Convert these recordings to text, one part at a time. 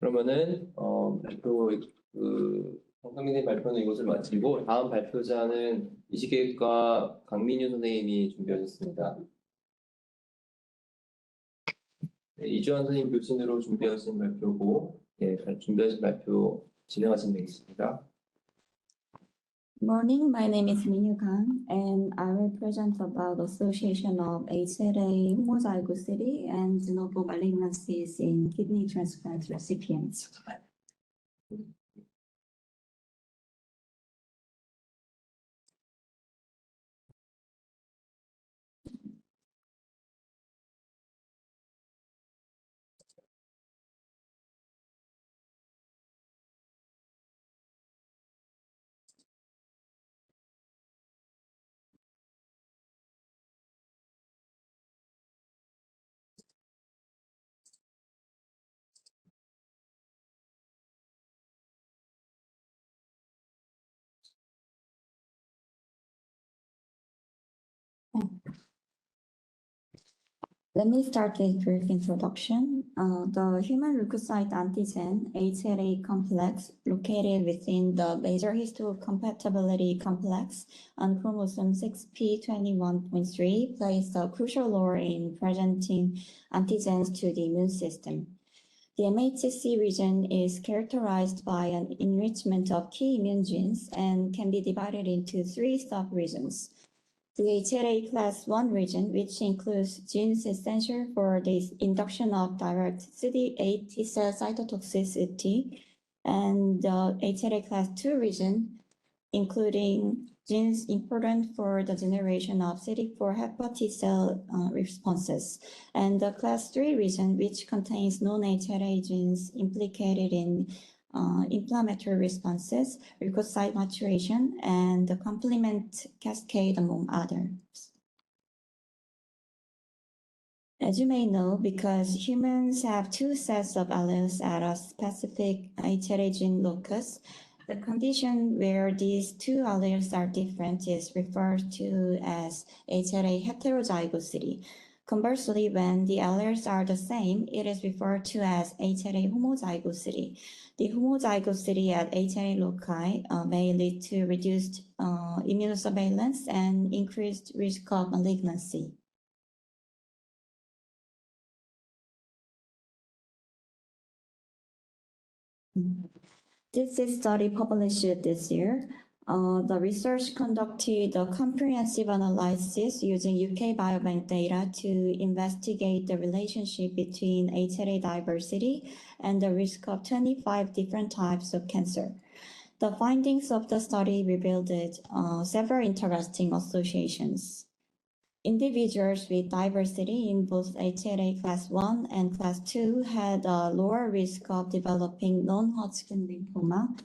그러면은 정상민의 발표는 이것을 마치고 다음 발표자는 이시계과 강민유 선생님이 준비하셨습니다. 네, 이주환 선생님 교신으로 준비하신 발표고, 준비하신 발표 진행하시면 되겠습니다. Good morning, my name is Minyu Kang, and I will present about association of HLA homozygosity and de novo malignancies in kidney transplant recipients. Let me start with a brief introduction. The human leukocyte antigen HLA complex located within the major histocompatibility complex on chromosome 6p21.3 plays a crucial role in presenting antigens to the immune system. The MHC region is characterized by an enrichment of key immune genes and can be divided into three sub-regions. The HLA class 1 region, which includes genes essential for the induction of direct CD8 T cell cytotoxicity, and the HLA class 2 region, including genes important for the generation of CD4 helper T cell responses, and the class 3 region, which contains non-HLA genes implicated in inflammatory responses, leukocyte maturation, and the complement cascade, among others. As you may know, because humans have two sets of alleles at a specific HLA gene locus, the condition where these two alleles are different is referred to as HLA heterozygosity. Conversely, when the alleles are the same, it is referred to as HLA homozygosity. The homozygosity at HLA loci may lead to reduced immunosurveillance and increased risk of malignancy. This is a study published this year. The research conducted a comprehensive analysis using UK Biobank data to investigate the relationship between HLA diversity and the risk of 25 different types of cancer. The findings of the study revealed several interesting associations. Individuals with diversity in both HLA class 1 and class 2 had a lower risk of developing non-Hodgkin lymphoma,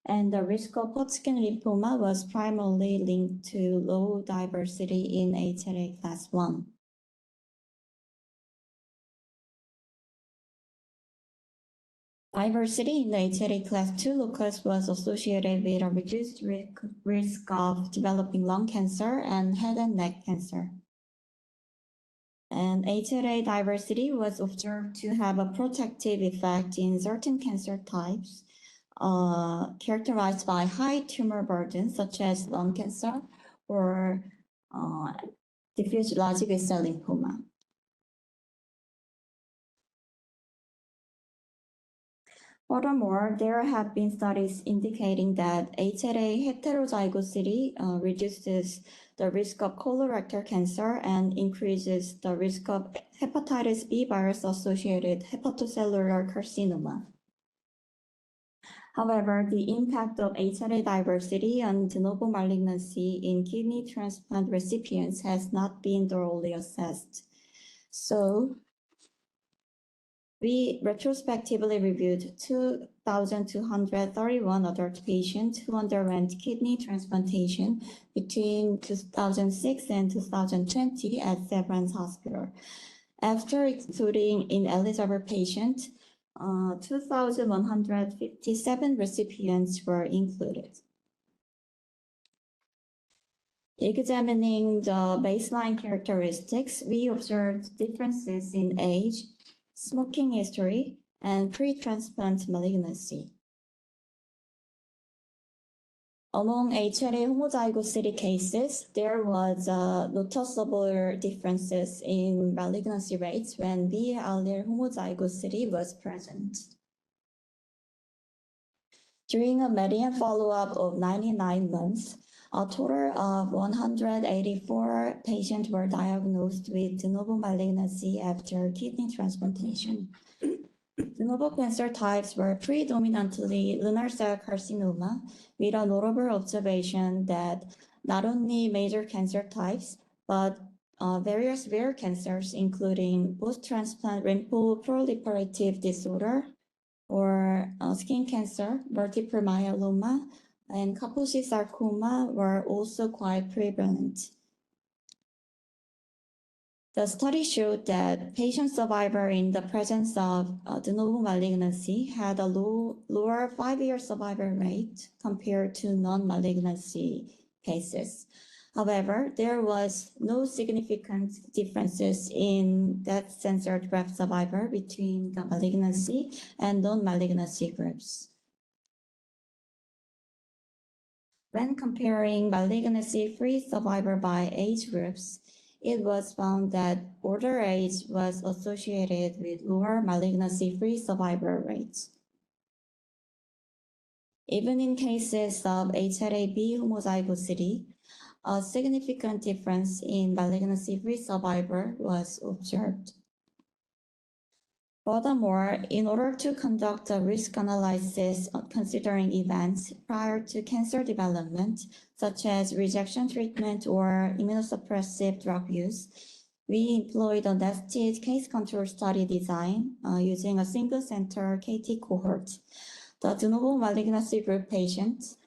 and the risk of Hodgkin lymphoma was primarily linked to low diversity in HLA class 1. Diversity in the HLA class 2 locus was associated with a reduced risk of developing lung cancer and head and neck cancer. And HLA diversity was observed to have a protective effect in certain cancer types characterized by high tumor burden, such as lung cancer or diffuse large B-cell lymphoma. Furthermore, there have been studies indicating that HLA heterozygosity reduces the risk of colorectal cancer and increases the risk of hepatitis B virus-associated hepatocellular carcinoma. However, the impact of HLA diversity on de novo malignancy in kidney transplant recipients has not been thoroughly assessed. So, we retrospectively reviewed 2,231 adult patients who underwent kidney transplantation between 2006 and 2020 at Severance Hospital. After excluding ineligible patients, 2,157 recipients were included. Examining the baseline characteristics, we observed differences in age, smoking history, and pre-transplant malignancy. Among HLA homozygosity cases, there was noticeable differences in malignancy rates when B allele homozygosity was present. During a median follow-up of 99 months, a total of 184 patients were diagnosed with de novo malignancy after kidney transplantation. De novo cancer types were predominantly lunar cell carcinoma, with a notable observation that not only major cancer types, but various rare cancers, including post-transplant lymphoproliferative disorder, or skin cancer, multiple myeloma, and Kaposi sarcoma were also quite prevalent. The study showed that patient survivor in the presence of de novo malignancy had a lower 5-year survival rate compared to non-malignancy cases. However, there was no significant differences in death-censored graft survivor between the malignancy and non-malignancy groups. When comparing malignancy-free survivor by age groups, it was found that older age was associated with lower malignancy-free survival rates. Even in cases of HLA-B homozygosity, a significant difference in malignancy-free survival was observed. Furthermore, in order to conduct a risk analysis considering events prior to cancer development, such as rejection treatment or immunosuppressive drug use, we employed a nested case control study design using a single center KT cohort. The de novo malignancy group patients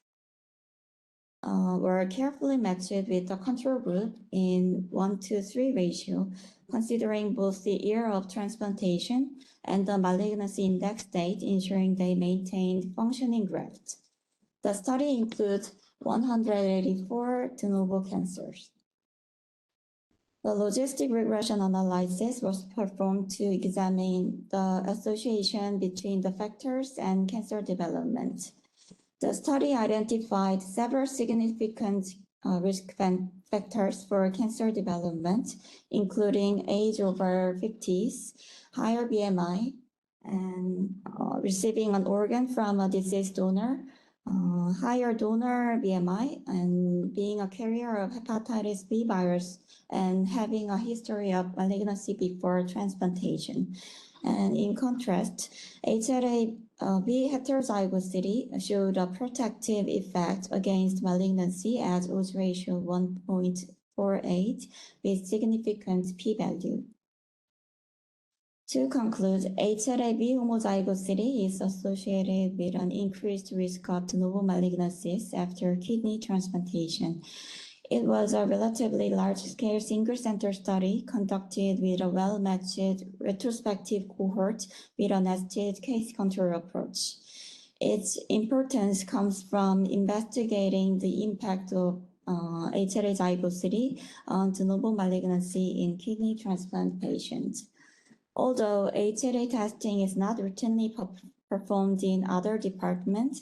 were carefully matched with the control group in 1:3 ratio, considering both the year of transplantation and the malignancy index date, ensuring they maintained functioning graft. The study includes 184 de novo cancers. The logistic regression analysis was performed to examine the association between the factors and cancer development. The study identified several significant risk factors for cancer development, including age over 50s, higher BMI, and receiving an organ from a deceased donor, higher donor BMI, and being a carrier of hepatitis B virus, and having a history of malignancy before transplantation. And in contrast, HLA-B heterozygosity showed a protective effect against malignancy at odds ratio 1.48 with significant p-value. To conclude, HLA-B homozygosity is associated with an increased risk of de novo malignancies after kidney transplantation. It was a relatively large-scale single-center study conducted with a well-matched retrospective cohort with a nested case control approach. Its importance comes from investigating the impact of HLA zygosity on de novo malignancy in kidney transplant patients. Although HLA testing is not routinely performed in other departments,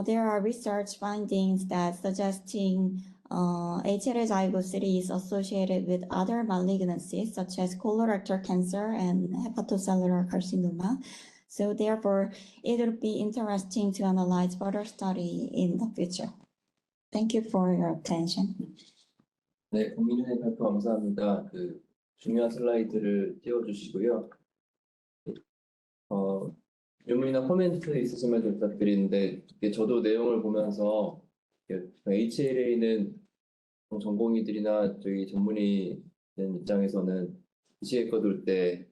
there are research findings that suggesting HLA zygosity is associated with other malignancies such as colorectal cancer and hepatocellular carcinoma. So therefore, it would be interesting to analyze further study in the future. Thank you for your attention. 네, 국민은행 발표 감사합니다. 중요한 슬라이드를 띄워주시고요. 질문이나 코멘트 있으시면 좀 부탁드리는데, 저도 내용을 보면서 HLA는 전공의들이나 저희 전문의 입장에서는 시계과 돌 때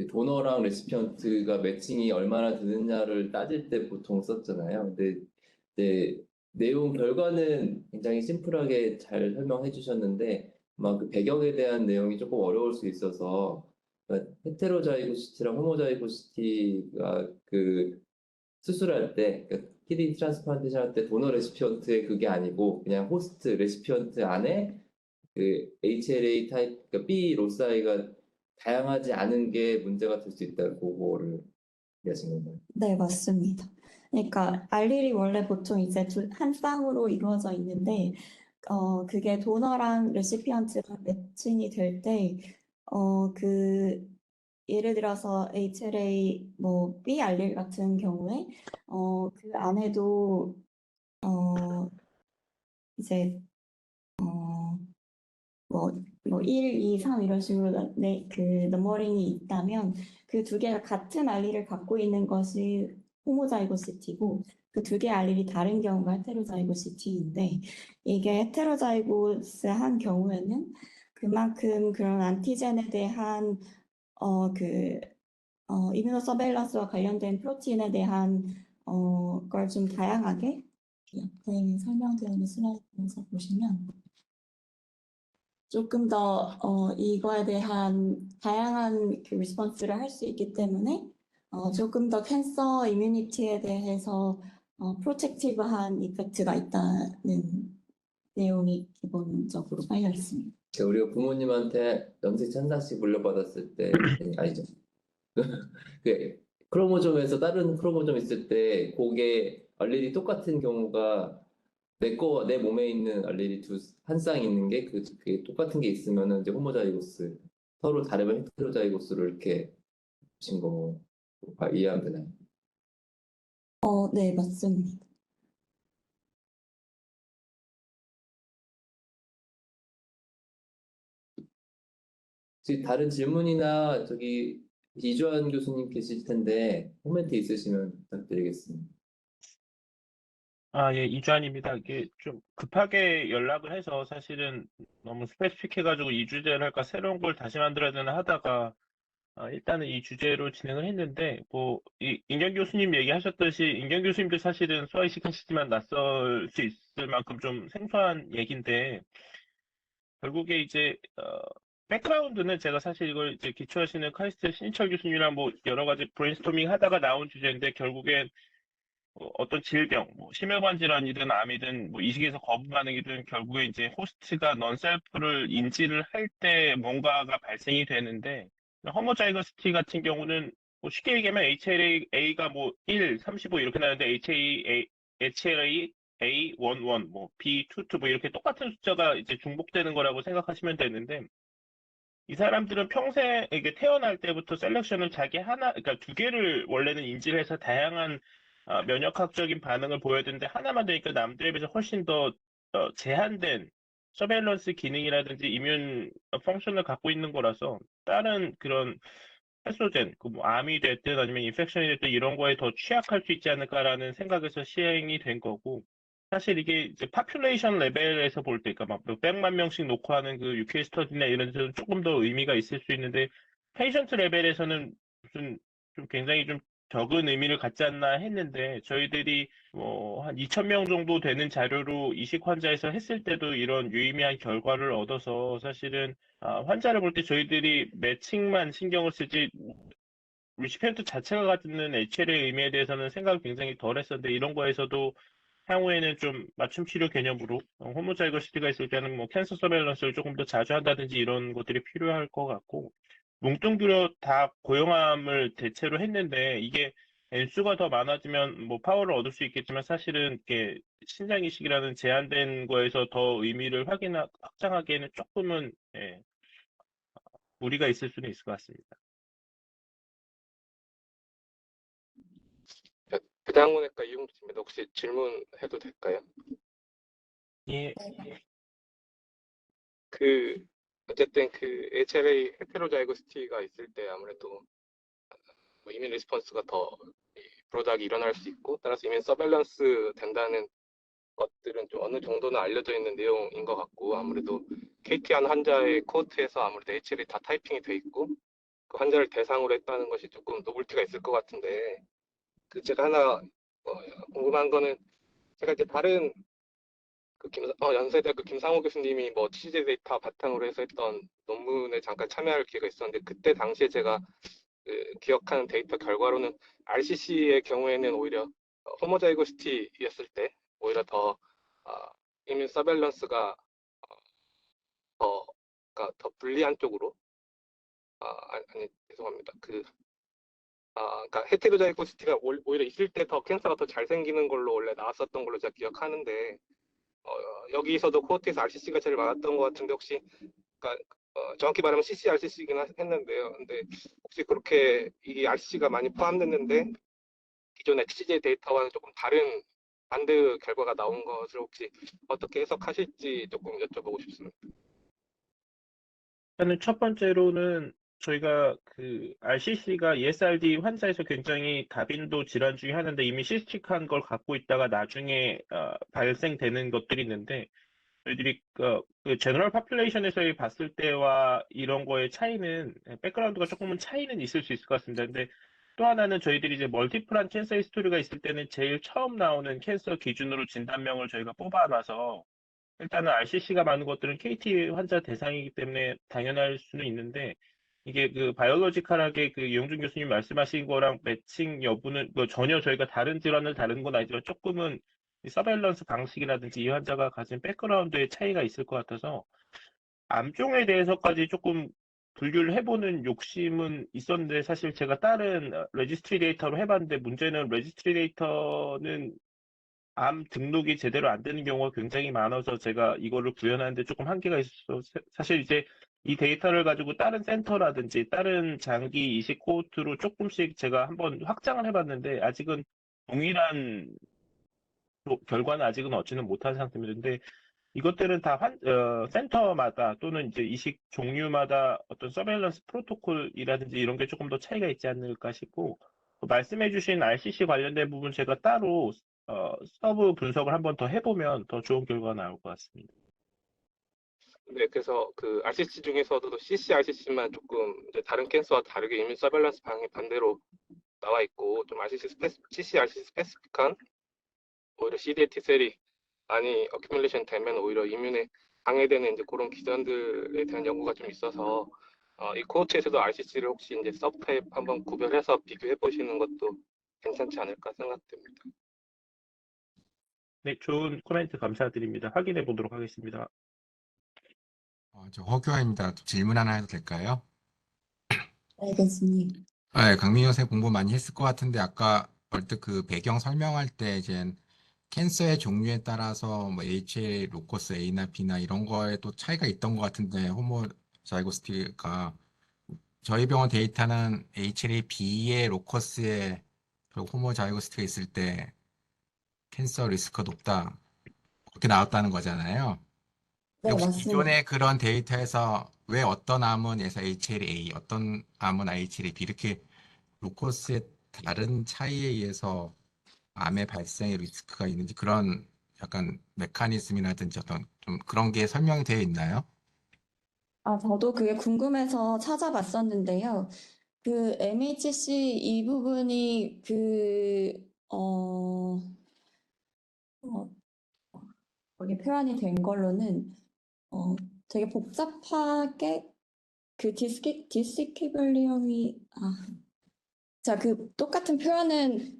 도너랑 레시피언트가 매칭이 얼마나 되느냐를 따질 때 보통 썼잖아요. 근데 내용 결과는 굉장히 심플하게 잘 설명해 주셨는데 아마 그 배경에 대한 내용이 조금 어려울 수 있어서 헤테로자이고시티랑 호모자이고시티가 수술할 때 키드니 트랜스플란테이션 할 때 도너 레시피언트의 그게 아니고 그냥 호스트 레시피언트 안에 HLA 타입 B 로사이가 다양하지 않은 게 문제가 될 수 있다고 그거를 얘기하신 건가요? 네, 맞습니다. 그러니까 알릴이 원래 보통 이제 한 쌍으로 이루어져 있는데, 그게 도너랑 레시피언트가 매칭이 될 때, 그 예를 들어서 HLA 뭐 B 알릴 같은 경우에, 그 안에도 이제 뭐 1, 2, 3 이런 식으로 그 너머링이 있다면 그 두 개가 같은 알릴을 갖고 있는 것이 호모자이고시티고 그 두 개의 알릴이 다른 경우가 헤테로자이고시티인데 이게 헤테로자이고스한 경우에는 그만큼 그런 안티젠에 대한 그 이뮤노 서베일런스와 관련된 프로틴에 대한 걸 좀 다양하게 옆에 설명드리는 슬라이드에서 보시면 조금 더 이거에 대한 다양한 그 리스폰스를 할 수 있기 때문에 조금 더 캔서 이뮤니티에 대해서 프로텍티브한 이펙트가 있다는 내용이 기본적으로 깔려 있습니다. 우리가 부모님한테 염색체 한 쌍씩 물려받았을 때 아니죠. 그 크로모점에서 다른 크로모점 있을 때 그게 알렐이 똑같은 경우가 내 몸에 있는 알렐이 한 쌍 있는 게 그게 똑같은 게 있으면은 이제 호모자이고스 서로 다르면 헤테로자이고스로 이렇게 보신 거 이해하면 되나요? 네, 맞습니다. 혹시 다른 질문이나 저기 이주환 교수님 계실 텐데 코멘트 있으시면 부탁드리겠습니다. 예, 이주환입니다. 이게 좀 급하게 연락을 해서 사실은 너무 스페시픽해가지고 이 주제를 할까 새로운 걸 다시 만들어야 되나 하다가 일단은 이 주제로 진행을 했는데 임경 교수님 얘기하셨듯이 임경 교수님도 사실은 수아이식 하시지만 낯설 수 있을 만큼 좀 생소한 얘기인데 결국에 이제 백그라운드는 제가 사실 이걸 이제 기초하시는 카이스트 신희철 교수님이랑 뭐 여러 가지 브레인스토밍 하다가 나온 주제인데 결국엔 어떤 질병, 뭐 심혈관 질환이든 암이든 뭐 이식에서 거부 반응이든 결국에 이제 호스트가 넌셀프를 인지를 할 때 뭔가가 발생이 되는데 허머자이거시티 같은 경우는 뭐 쉽게 얘기하면 HLA가 뭐 1, 35 이렇게 나는데 HLA A11, 뭐 B22 뭐 이렇게 똑같은 숫자가 이제 중복되는 거라고 생각하시면 되는데 이 사람들은 평생 이게 태어날 때부터 셀렉션을 자기 하나, 그러니까 두 개를 원래는 인지를 해서 다양한 면역학적인 반응을 보여야 되는데 하나만 되니까 남들에 비해서 훨씬 더 제한된 서베일런스 기능이라든지 이뮨 펑션을 갖고 있는 거라서 다른 그런 패소젠, 그뭐 암이 됐든 아니면 인펙션이 됐든 이런 거에 더 취약할 수 있지 않을까라는 생각에서 시행이 된 거고 사실 이게 이제 파퓰레이션 레벨에서 볼 때, 그러니까 막 몇백만 명씩 놓고 하는 그 UK 스터디나 이런 데는 조금 더 의미가 있을 수 있는데, 페이션트 레벨에서는 무슨 좀 굉장히 좀 적은 의미를 갖지 않나 했는데, 저희들이 뭐 한 2,000명 정도 되는 자료로 이식 환자에서 했을 때도 이런 유의미한 결과를 얻어서 사실은 환자를 볼 때 저희들이 매칭만 신경을 쓰지 리시펜트 자체가 갖는 HL의 의미에 대해서는 생각을 굉장히 덜 했었는데 이런 거에서도 향후에는 좀 맞춤 치료 개념으로 호모자이거시티가 있을 때는 뭐 캔서 서베일런스를 조금 더 자주 한다든지 이런 것들이 필요할 것 같고 뭉뚱그려 다 고용암을 대체로 했는데 이게 N수가 더 많아지면 뭐 파워를 얻을 수 있겠지만 사실은 이렇게 신장 이식이라는 제한된 거에서 더 의미를 확장하기에는 조금은 무리가 있을 수는 있을 것 같습니다. 대장문외과 이용주입니다. 혹시 질문해도 될까요? 예, 어쨌든 그 HLA 헤테로자이고시티가 있을 때 아무래도 뭐 이민 리스폰스가 더 브로드하게 일어날 수 있고 따라서 이민 서밸런스 된다는 것들은 좀 어느 정도는 알려져 있는 내용인 것 같고 아무래도 KT한 환자의 코호트에서 아무래도 HLA 다 타이핑이 돼 있고 그 환자를 대상으로 했다는 것이 조금 노블티가 있을 것 같은데 제가 하나 궁금한 거는 제가 이제 다른 연세대학교 김상호 교수님이 뭐 취재 데이터 바탕으로 해서 했던 논문에 잠깐 참여할 기회가 있었는데 그때 당시에 제가 기억하는 데이터 결과로는 RCC의 경우에는 오히려 호모자이고시티였을 때 오히려 더 이뮨 서밸런스가 더, 그러니까 더 불리한 쪽으로 아니, 죄송합니다. 그러니까 헤테로자이고시티가 오히려 있을 때 더 캔서가 더 잘 생기는 걸로 원래 나왔었던 걸로 제가 기억하는데, 여기서도 코어티에서 RCC가 제일 많았던 것 같은데, 혹시, 그러니까, 정확히 말하면 CC-RCC이긴 했는데요. 근데 혹시 그렇게 이 RCC가 많이 포함됐는데, 기존의 TJ 데이터와는 조금 다른 반대 결과가 나온 것을 혹시 어떻게 해석하실지 조금 여쭤보고 싶습니다. 일단은 첫 번째로는 저희가 그 RCC가 ESRD 환자에서 굉장히 다빈도 질환 중에 하나인데 이미 시스틱한 걸 갖고 있다가 나중에 발생되는 것들이 있는데 저희들이 그 제너럴 파퓰레이션에서 봤을 때와 이런 거의 차이는 백그라운드가 조금은 차이는 있을 수 있을 것 같습니다. 근데 또 하나는 저희들이 이제 멀티플한 캔서 히스토리가 있을 때는 제일 처음 나오는 캔서 기준으로 진단명을 저희가 뽑아놔서 일단은 RCC가 많은 것들은 KT 환자 대상이기 때문에 당연할 수는 있는데 이게 그 바이올로지컬하게 그 이용준 교수님 말씀하신 거랑 매칭 여부는 뭐 전혀 저희가 다른 질환을 다루는 건 아니지만 조금은 이 서베일런스 방식이라든지 이 환자가 가진 백그라운드의 차이가 있을 것 같아서 암종에 대해서까지 조금 분류를 해보는 욕심은 있었는데 사실 제가 다른 레지스트리 데이터로 해봤는데 문제는 레지스트리 데이터는 암 등록이 제대로 안 되는 경우가 굉장히 많아서 제가 이거를 구현하는데 조금 한계가 있어서 사실 이제 이 데이터를 가지고 다른 센터라든지 다른 장기 이식 코호트로 조금씩 제가 한번 확장을 해봤는데 아직은 동일한 결과는 아직은 얻지는 못한 상태입니다. 근데 이것들은 다 센터마다 또는 이제 이식 종류마다 어떤 서베일런스 프로토콜이라든지 이런 게 조금 더 차이가 있지 않을까 싶고 말씀해주신 RCC 관련된 부분 제가 따로 서브 분석을 한번 더 해보면 더 좋은 결과가 나올 것 같습니다. 네, 그래서 그 RCC 중에서도 CC-RCC만 조금 이제 다른 캔서와 다르게 이뮤 서베일런스 방향이 반대로 나와 있고 좀 CC-RCC 스페시픽한 오히려 CD T셀이 많이 어큐뮬레이션 되면 오히려 이뮨에 방해되는 이제 그런 기전들에 대한 연구가 좀 있어서 이 코어트에서도 RCC를 혹시 이제 서브타입 한번 구별해서 비교해 보시는 것도 괜찮지 않을까 생각됩니다. 네, 좋은 코멘트 감사드립니다. 확인해 보도록 하겠습니다. 저 허규환입니다. 질문 하나 해도 될까요? 네, 교수님. 네, 강민호 선생 공부 많이 했을 것 같은데 아까 얼핏 그 배경 설명할 때 이제 캔서의 종류에 따라서 뭐 HLA, 로커스 A나 B나 이런 거에 또 차이가 있던 것 같은데 호모자이고스티가 저희 병원 데이터는 HLA-B의 로커스에 호모자이고스티가 있을 때 캔서 리스크가 높다 그렇게 나왔다는 거잖아요. 네, 혹시 맞습니다. 기존의 그런 데이터에서 왜 어떤 암은 HLA, 어떤 암은 HLA-B 이렇게 로커스의 다른 차이에 의해서 암의 발생의 리스크가 있는지 그런 약간 메커니즘이라든지 어떤 좀 그런 게 설명이 되어 있나요? 저도 그게 궁금해서 찾아봤었는데요. 그 MHC 이 부분이 어, 거기 표현이 된 걸로는 어, 되게 복잡하게 그 디스키블리움이 자, 그 똑같은 표현은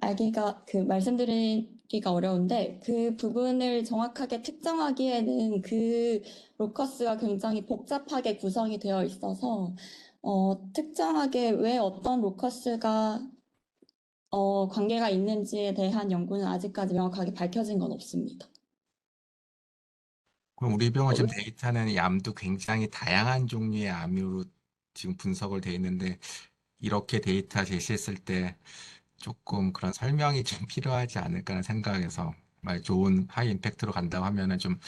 말씀드리기가 어려운데 그 부분을 정확하게 특정하기에는 그 로커스가 굉장히 복잡하게 구성이 되어 있어서 특정하게 왜 어떤 로커스가 관계가 있는지에 대한 연구는 아직까지 명확하게 밝혀진 건 없습니다. 그럼 우리 병원 지금 왜? 데이터는 이 암도 굉장히 다양한 종류의 암으로 지금 분석을 돼 있는데 이렇게 데이터 제시했을 때 조금 그런 설명이 좀 필요하지 않을까라는 생각에서 말 좋은 하이 임팩트로 간다고 하면은 좀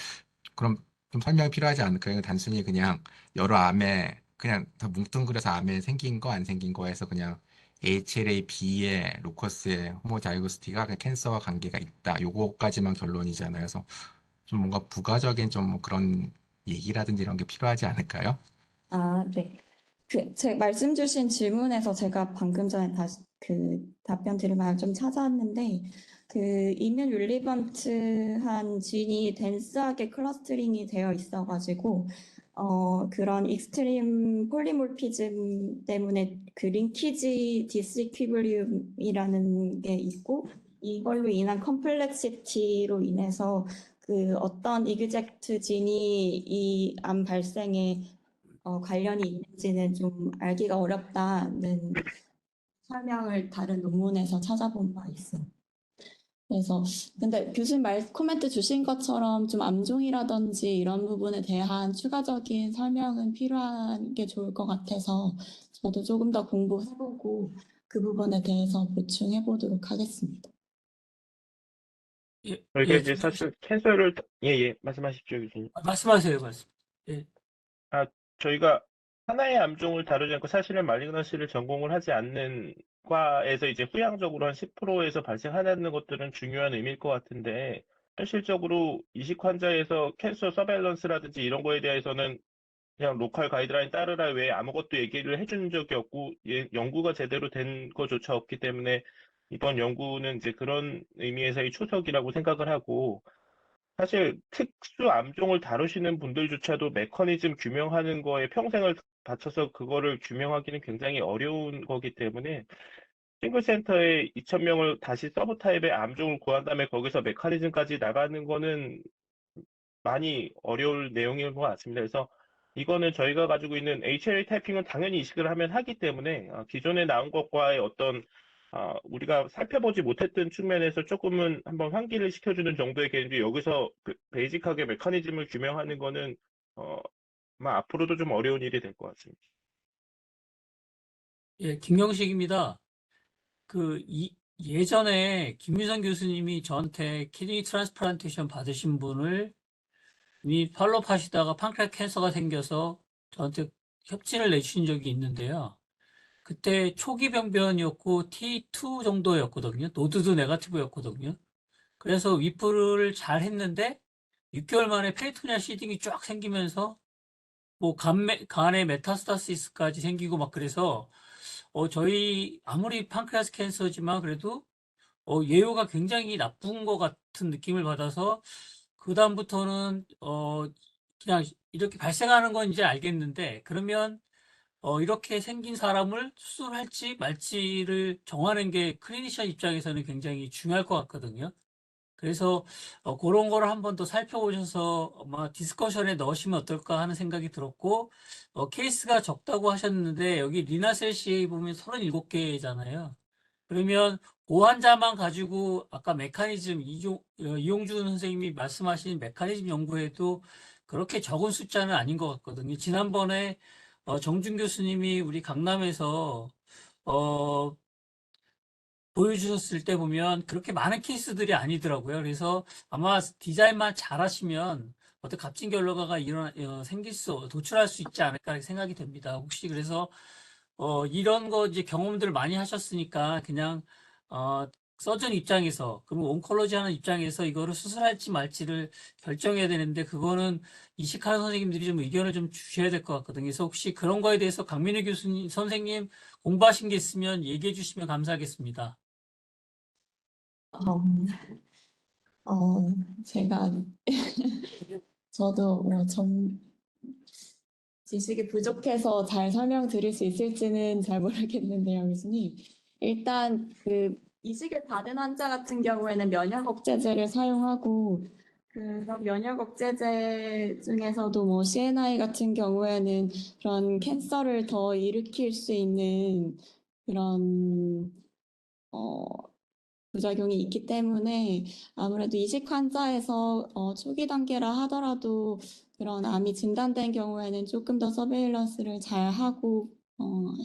그럼 좀 설명이 필요하지 않을까요? 단순히 그냥 여러 암에 그냥 다 뭉뚱그려서 암에 생긴 거 안 생긴 거에서 그냥 HLA-B의 로커스의 호모자이고스티가 그냥 캔서와 관계가 있다. 요거까지만 결론이잖아요. 그래서 좀 뭔가 부가적인 좀 뭐 그런 얘기라든지 이런 게 필요하지 않을까요? 네. 제 말씀 주신 질문에서 제가 방금 전에 다시 답변 드릴 만을 좀 찾아왔는데, 이면 릴리번트한 진이 덴스하게 클러스터링이 되어 있어가지고, 그런 익스트림 폴리몰피즘 때문에 그 링키지 디스이퀴블리움이라는 게 있고, 이걸로 인한 컴플렉시티로 인해서 어떤 이그젝트 진이 이 암 발생에 관련이 있는지는 좀 알기가 어렵다는 설명을 다른 논문에서 찾아본 바 있습니다. 그래서 근데 교수님 코멘트 주신 것처럼 좀 암종이라든지 이런 부분에 대한 추가적인 설명은 필요한 게 좋을 것 같아서 저도 조금 더 공부해보고 그 부분에 대해서 보충해보도록 하겠습니다. 예, 저희가 예, 이제 사실 캔서를 예, 말씀하십시오, 교수님. 말씀하세요, 말씀. 예, 저희가 하나의 암종을 다루지 않고 사실은 말리그넌시를 전공을 하지 않는 과에서 이제 후양적으로 한 10%에서 발생하는 것들은 중요한 의미일 것 같은데, 현실적으로 이식 환자에서 캔서 서베일런스라든지 이런 거에 대해서는 그냥 로컬 가이드라인 따르라 외에 아무것도 얘기를 해준 적이 없고, 연구가 제대로 된 거조차 없기 때문에 이번 연구는 이제 그런 의미에서의 초석이라고 생각을 하고, 사실 특수 암종을 다루시는 분들조차도 메커니즘 규명하는 거에 평생을 바쳐서 그거를 규명하기는 굉장히 어려운 거기 때문에 싱글센터에 2,000명을 다시 서브타입의 암종을 구한 다음에 거기서 메커니즘까지 나가는 거는 많이 어려울 내용인 것 같습니다. 그래서 이거는 저희가 가지고 있는 HLA 타이핑은 당연히 이식을 하면 하기 때문에 기존에 나온 것과의 어떤 우리가 살펴보지 못했던 측면에서 조금은 한번 환기를 시켜주는 정도의 개인데 여기서 베이직하게 메커니즘을 규명하는 거는 아마 앞으로도 좀 어려운 일이 될 것 같습니다. 예, 김경식입니다. 예전에 김유선 교수님이 저한테 키드니 트랜스플란테이션 받으신 분을 이미 팔로업 하시다가 판크레아스 캔서가 생겨서 저한테 협진을 내주신 적이 있는데요. 그때 초기 병변이었고 T2 정도였거든요. 노드도 네거티브였거든요. 그래서 위프를 잘 했는데 6개월 만에 페리토니아 시딩이 쫙 생기면서 뭐 간에 메타스타시스까지 생기고 막 그래서 저희 아무리 판크레아스 캔서지만 그래도 예후가 굉장히 나쁜 것 같은 느낌을 받아서 그다음부터는 그냥 이렇게 발생하는 건 이제 알겠는데 그러면 이렇게 생긴 사람을 수술할지 말지를 정하는 게 클리니션 입장에서는 굉장히 중요할 것 같거든요. 그래서 그런 거를 한번 더 살펴보셔서 아마 디스커션에 넣으시면 어떨까 하는 생각이 들었고 케이스가 적다고 하셨는데 여기 리나셀 CA 보면 37개잖아요. 그러면 그 환자만 가지고 아까 메커니즘 이용준 선생님이 말씀하신 메커니즘 연구에도 그렇게 적은 숫자는 아닌 것 같거든요. 지난번에 정준 교수님이 우리 강남에서 어, 보여주셨을 때 보면 그렇게 많은 케이스들이 아니더라고요. 그래서 아마 디자인만 잘하시면 어떤 값진 결과가 도출할 수 있지 않을까 생각이 됩니다. 혹시 그래서 이런 거 이제 경험들 많이 하셨으니까 그냥 서전 입장에서 그리고 온콜로지 하는 입장에서 이거를 수술할지 말지를 결정해야 되는데 그거는 이식하는 선생님들이 좀 의견을 좀 주셔야 될 것 같거든요. 그래서 혹시 그런 거에 대해서 강민우 교수님 선생님 공부하신 게 있으면 얘기해 주시면 감사하겠습니다. 제가 저도 지식이 부족해서 잘 설명드릴 수 있을지는 잘 모르겠는데요, 교수님. 일단 이식을 받은 환자 같은 경우에는 면역 억제제를 사용하고 그런 면역 억제제 중에서도 뭐 CNI 같은 경우에는 그런 캔서를 더 일으킬 수 있는 그런 부작용이 있기 때문에 아무래도 이식 환자에서 초기 단계라 하더라도 그런 암이 진단된 경우에는 조금 더 서베일런스를 잘 하고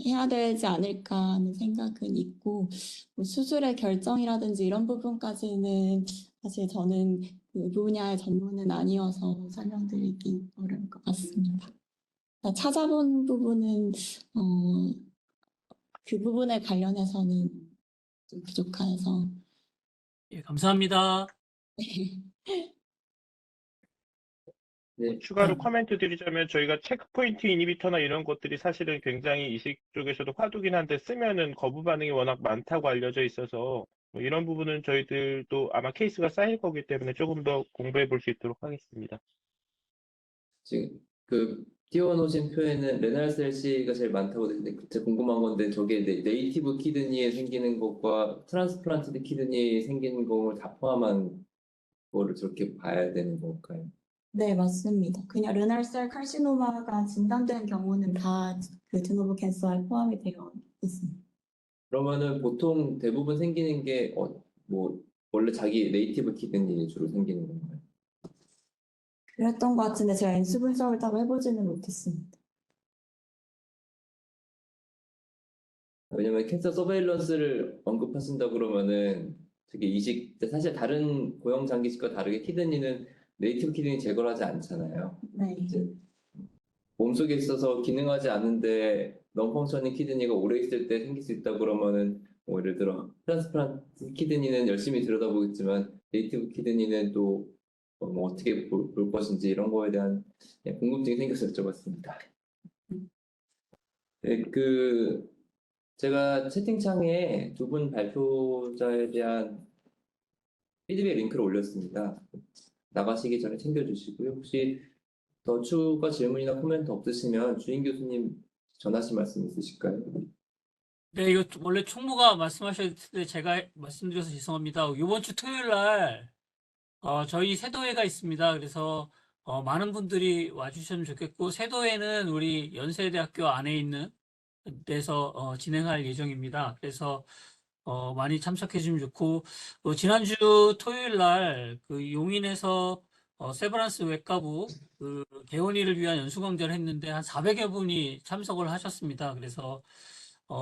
해야 되지 않을까 하는 생각은 있고 뭐 수술의 결정이라든지 이런 부분까지는 사실 저는 그 분야의 전문은 아니어서 설명드리기 어려울 것 같습니다. 찾아본 부분은 그 부분에 관련해서는 좀 부족해서 예, 감사합니다. 네, 추가로 코멘트 드리자면 저희가 체크포인트 이니비터나 이런 것들이 사실은 굉장히 이식 쪽에서도 화두긴 한데 쓰면은 거부 반응이 워낙 많다고 알려져 있어서 뭐 이런 부분은 저희들도 아마 케이스가 쌓일 거기 때문에 조금 더 공부해 볼 수 있도록 하겠습니다. 지금 띄워놓으신 표에는 레날셀 C가 제일 많다고 되는데 제가 궁금한 건데 저게 네이티브 키드니에 생기는 것과 트랜스플란티드 키드니에 생기는 걸 다 포함한 거를 저렇게 봐야 되는 건가요? 네, 맞습니다. 그냥 르널셀 칼시노마가 진단된 경우는 다 그 드노브 캔서에 포함이 되어 있습니다. 그러면은 보통 대부분 생기는 게 뭐 원래 자기 네이티브 키드니에 주로 생기는 건가요? 그랬던 것 같은데 제가 인수 분석을 따로 해보지는 못했습니다. 왜냐면 캔서 서베일런스를 언급하신다 그러면은 되게 사실 다른 고형 장기식과 다르게 키드니는 네이티브 키드니 제거를 하지 않잖아요. 네. 이제 몸속에 있어서 기능하지 않는데 넌펑셔닝 키드니가 오래 있을 때 생길 수 있다 그러면은 뭐 예를 들어 트랜스플란트 키드니는 열심히 들여다보겠지만 네이티브 키드니는 또 뭐 어떻게 볼 것인지 이런 거에 대한 궁금증이 생겨서 여쭤봤습니다. 네, 제가 채팅창에 두 분 발표자에 대한 피드백 링크를 올렸습니다. 나가시기 전에 챙겨주시고요. 혹시 더 추가 질문이나 코멘트 없으시면 주인 교수님 전하실 말씀 있으실까요? 네, 이거 원래 총무가 말씀하셨을 때 제가 말씀드려서 죄송합니다. 이번 주 토요일 날 저희 세도회가 있습니다. 그래서 많은 분들이 와주시면 좋겠고, 세도회는 우리 연세대학교 안에 있는 데서 진행할 예정입니다. 그래서 많이 참석해 주시면 좋고, 지난주 토요일 날 그 용인에서 세브란스 외과부 그 개원일을 위한 연수강좌를 했는데 한 400여 분이 참석을 하셨습니다. 그래서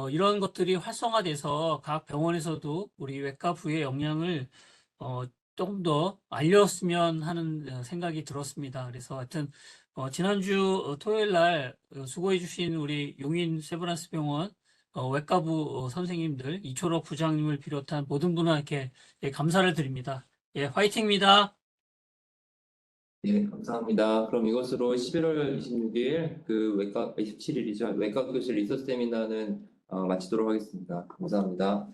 이런 것들이 활성화돼서 각 병원에서도 우리 외과부의 역량을 조금 더 알렸으면 하는 생각이 들었습니다. 그래서 하여튼 지난주 토요일 날 수고해 주신 우리 용인 세브란스 병원 외과부 선생님들, 이초록 부장님을 비롯한 모든 분에게 감사를 드립니다. 예, 화이팅입니다. 예, 감사합니다. 그럼 이것으로 11월 26일 27일이죠. 외과 교실 리서치 세미나는 마치도록 하겠습니다. 감사합니다.